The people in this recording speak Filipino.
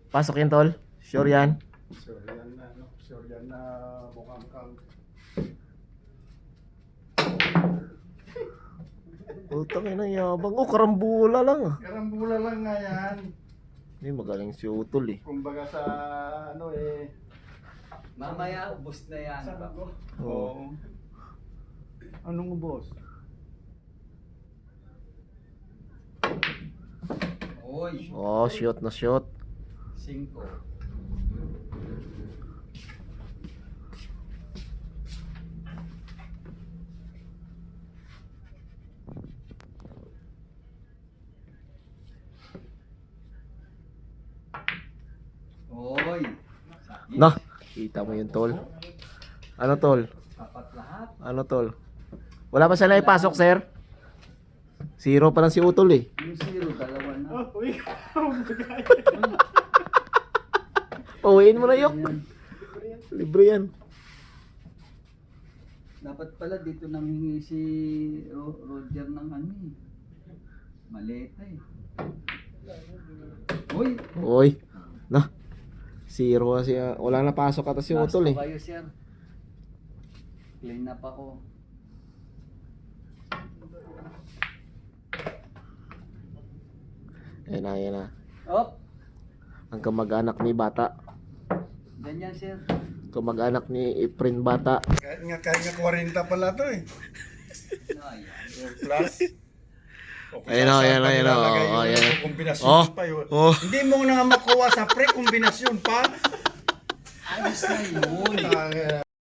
Pasok yan, tol. Sure yan. Sure yan na, ano? Sure yan na mukhang kang... Utang ina yabang. Oh, karambula lang. Karambula lang nga yan. Hindi, magaling si Utol eh. Kumbaga sa ano eh... Mamaya, ubos na yan. Oo. Anong boss? Oy, Oh, shoot na shoot. 5. Oy, Nah, kita mo yun, tol. Ano, tol? sapat lahat. Ano, tol? Wala pa siya na ipasok, sir? 0 pa lang si Utol eh. Yung 0, dalawa na. Uy! Pauwiin mo na yok. Yan. Libre yan. Dapat pala dito nanghingi si Roger ng ano eh. Maleta eh. Uy! Uy. Nah. 0 kasi. Wala na pasok ata si Last Utol eh. ko kayo, sir. Clean up ako. Ayan na, ayan na. Op! Ang kamag-anak ni Bata. Ganyan, sir. Kamag-anak ni Efren Bata. Kahit nga 40 pala to eh. No, ayan. Plus. Ayun o, ayun o, ayun o. Oh, ayan. Kombinasyon Oh, pa yun. oh. Hindi mo na nga makuha sa pre-kombinasyon pa. Ayos na yun. Ah,